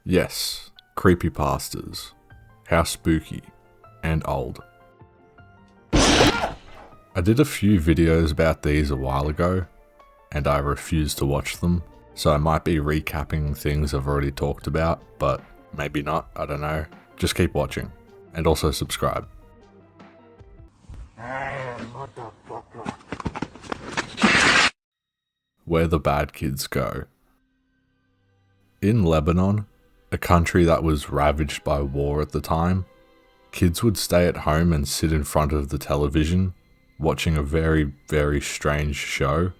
Yes, creepypastas. How spooky and old. I did a few videos about these a while ago, and I refused to watch them, so I might be recapping things I've already talked about, but maybe not, I don't know. Just keep watching, and also subscribe. Where the bad kids go. In Lebanon, a country that was ravaged by war at the time, kids would stay at home and sit in front of the television, watching a very, very strange show.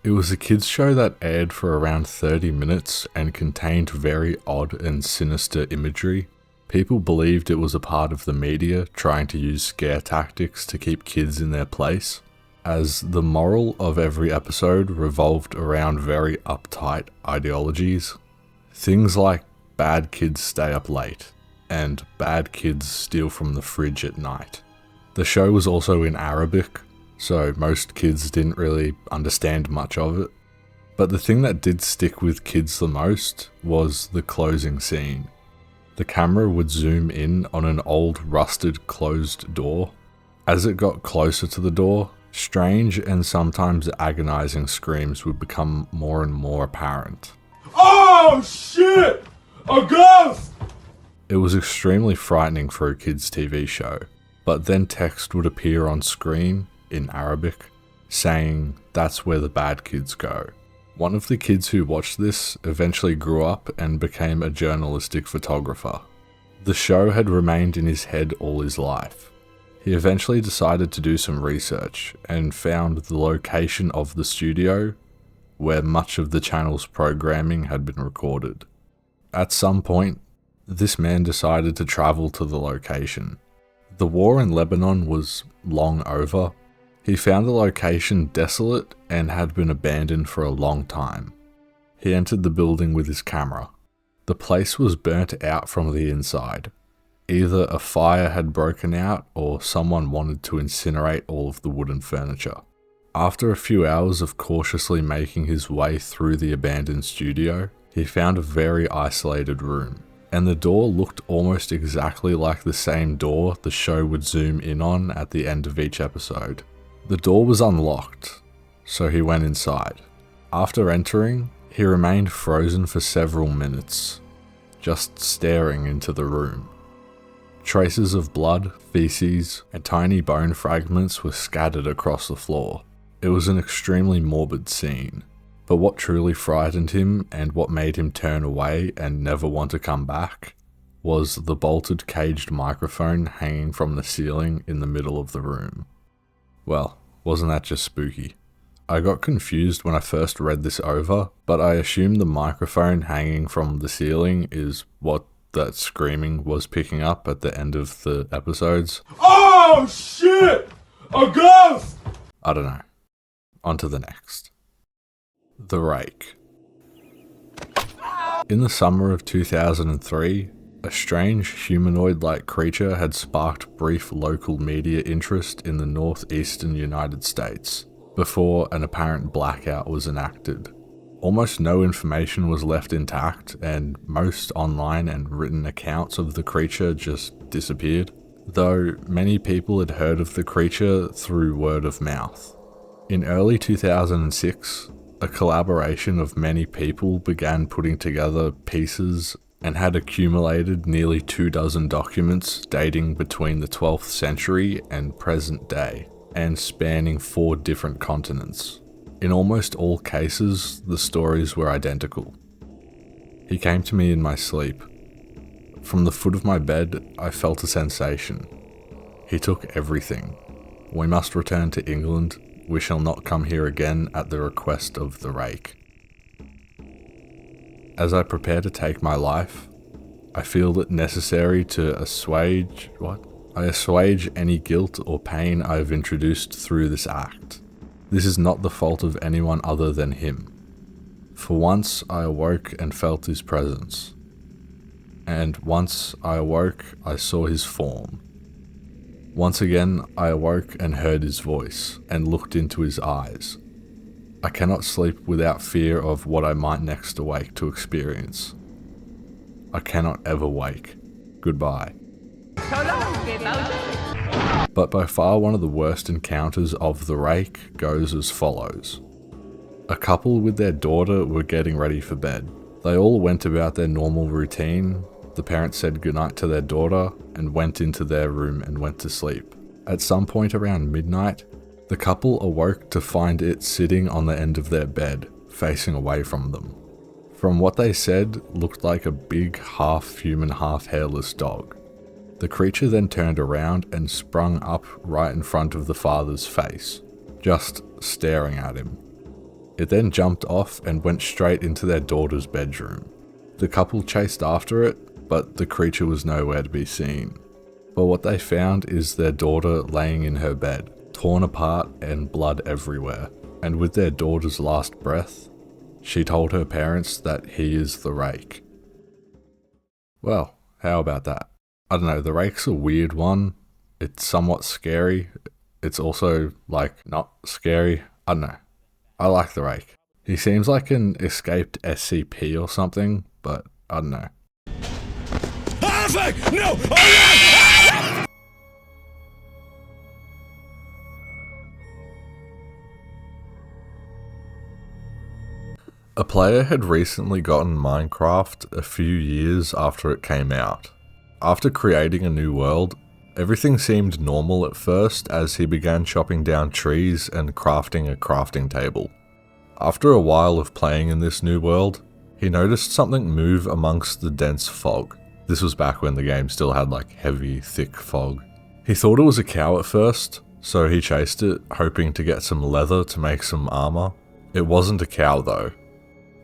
It was a kids show that aired for around 30 minutes and contained very odd and sinister imagery. People believed it was a part of the media trying to use scare tactics to keep kids in their place, as the moral of every episode revolved around very uptight ideologies. Things like bad kids stay up late, and bad kids steal from the fridge at night. The show was also in Arabic, so most kids didn't really understand much of it. But the thing that did stick with kids the most was the closing scene. The camera would zoom in on an old rusted closed door. As it got closer to the door, strange and sometimes agonizing screams would become more and more apparent. Oh shit! A ghost! It was extremely frightening for a kids' TV show, but then text would appear on screen in Arabic saying that's where the bad kids go. One of the kids who watched this eventually grew up and became a journalistic photographer. The show had remained in his head all his life. He eventually decided to do some research and found the location of the studio where much of the channel's programming had been recorded. At some point, this man decided to travel to the location. The war in Lebanon was long over. He found the location desolate and had been abandoned for a long time. He entered the building with his camera. The place was burnt out from the inside. Either a fire had broken out or someone wanted to incinerate all of the wooden furniture. After a few hours of cautiously making his way through the abandoned studio, he found a very isolated room, and the door looked almost exactly like the same door the show would zoom in on at the end of each episode. The door was unlocked, so he went inside. After entering, he remained frozen for several minutes, just staring into the room. Traces of blood, feces, and tiny bone fragments were scattered across the floor. It was an extremely morbid scene, but what truly frightened him and what made him turn away and never want to come back was the bolted caged microphone hanging from the ceiling in the middle of the room. Well, wasn't that just spooky? I got confused when I first read this over, but I assume the microphone hanging from the ceiling is what that screaming was picking up at the end of the episodes. Oh shit! A ghost! I don't know. On to the next. The Rake. In the summer of 2003, a strange humanoid-like creature had sparked brief local media interest in the northeastern United States, before an apparent blackout was enacted. Almost no information was left intact, and most online and written accounts of the creature just disappeared, though many people had heard of the creature through word of mouth. In early 2006, a collaboration of many people began putting together pieces and had accumulated nearly 24 documents dating between the 12th century and present day, and spanning 4 different continents. In almost all cases, the stories were identical. He came to me in my sleep. From the foot of my bed, I felt a sensation. He took everything. We must return to England. We shall not come here again at the request of the Rake. As I prepare to take my life, I feel it necessary to assuage any guilt or pain I have introduced through this act. This is not the fault of anyone other than him. For once I awoke and felt his presence. And once I awoke, I saw his form. Once again, I awoke and heard his voice, and looked into his eyes. I cannot sleep without fear of what I might next awake to experience. I cannot ever wake. Goodbye. But by far one of the worst encounters of the rake goes as follows. A couple with their daughter were getting ready for bed. They all went about their normal routine. The parents said goodnight to their daughter and went into their room and went to sleep. At some point around midnight, the couple awoke to find it sitting on the end of their bed, facing away from them. From what they said, looked like a big half-human, half-hairless dog. The creature then turned around and sprung up right in front of the father's face, just staring at him. It then jumped off and went straight into their daughter's bedroom. The couple chased after it, but the creature was nowhere to be seen. But what they found is their daughter laying in her bed, torn apart and blood everywhere. And with their daughter's last breath, she told her parents that he is the rake. Well, how about that? I don't know, the rake's a weird one. It's somewhat scary. It's also, not scary. I don't know. I like the rake. He seems like an escaped SCP or something, but I don't know. No! Oh, yeah! A player had recently gotten Minecraft a few years after it came out. After creating a new world, everything seemed normal at first as he began chopping down trees and crafting a crafting table. After a while of playing in this new world, he noticed something move amongst the dense fog. This was back when the game still had heavy, thick fog. He thought it was a cow at first, so he chased it, hoping to get some leather to make some armor. It wasn't a cow though.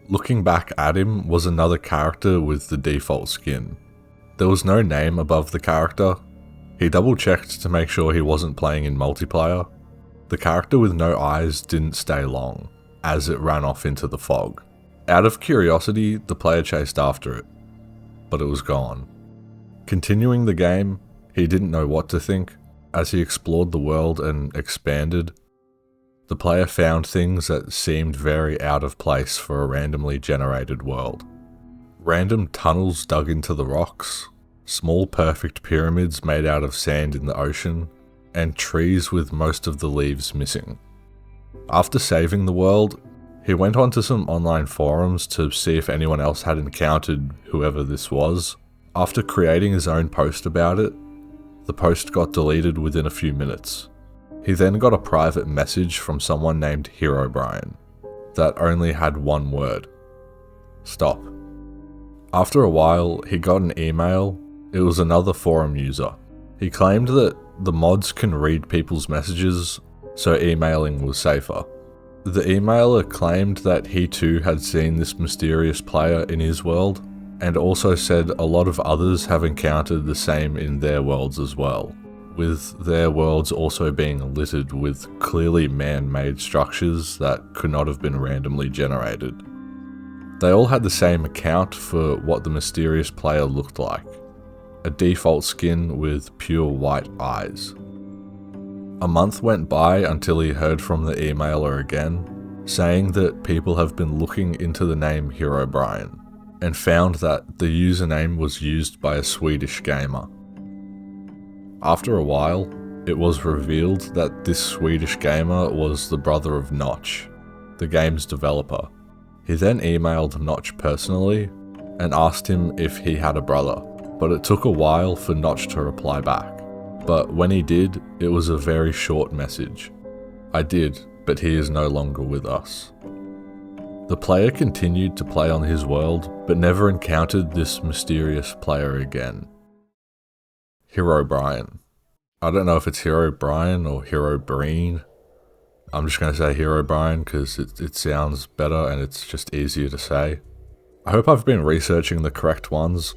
Looking back at him was another character with the default skin. There was no name above the character. He double checked to make sure he wasn't playing in multiplayer. The character with no eyes didn't stay long, as it ran off into the fog. Out of curiosity, the player chased after it, but it was gone. Continuing the game, he didn't know what to think. As he explored the world and expanded, the player found things that seemed very out of place for a randomly generated world. Random tunnels dug into the rocks, small perfect pyramids made out of sand in the ocean, and trees with most of the leaves missing. After saving the world, he went onto some online forums to see if anyone else had encountered whoever this was. After creating his own post about it, the post got deleted within a few minutes. He then got a private message from someone named Herobrine that only had one word: stop. After a while, he got an email. It was another forum user. He claimed that the mods can read people's messages, so emailing was safer. The emailer claimed that he too had seen this mysterious player in his world, and also said a lot of others have encountered the same in their worlds as well, with their worlds also being littered with clearly man-made structures that could not have been randomly generated. They all had the same account for what the mysterious player looked like: a default skin with pure white eyes. A month went by until he heard from the emailer again, saying that people have been looking into the name Herobrine, and found that the username was used by a Swedish gamer. After a while, it was revealed that this Swedish gamer was the brother of Notch, the game's developer. He then emailed Notch personally and asked him if he had a brother, but it took a while for Notch to reply back. But when he did, it was a very short message. I did, but he is no longer with us. The player continued to play on his world, but never encountered this mysterious player again. Herobrine. I don't know if it's Herobrine or Herobrine. I'm just going to say Herobrine because it sounds better and it's just easier to say. I hope I've been researching the correct ones,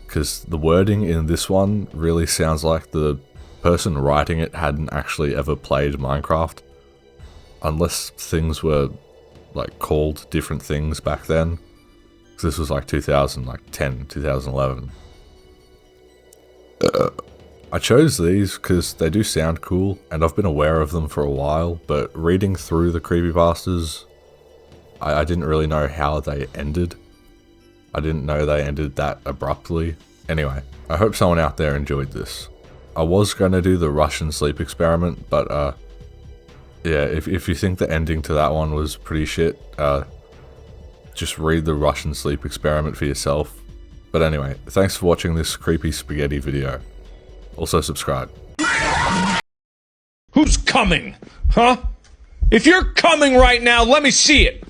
because the wording in this one really sounds like the person writing it hadn't actually ever played Minecraft, unless things were called different things back then, because this was 2010, 2011. I chose these because they do sound cool, and I've been aware of them for a while, but reading through the creepypastas, I didn't really know how they ended. I didn't know they ended that abruptly. Anyway, I hope someone out there enjoyed this. I was going to do the Russian sleep experiment, but yeah, if you think the ending to that one was pretty shit, just read the Russian sleep experiment for yourself. But anyway, thanks for watching this creepy spaghetti video. Also subscribe. Who's coming? Huh? If you're coming right now, let me see it.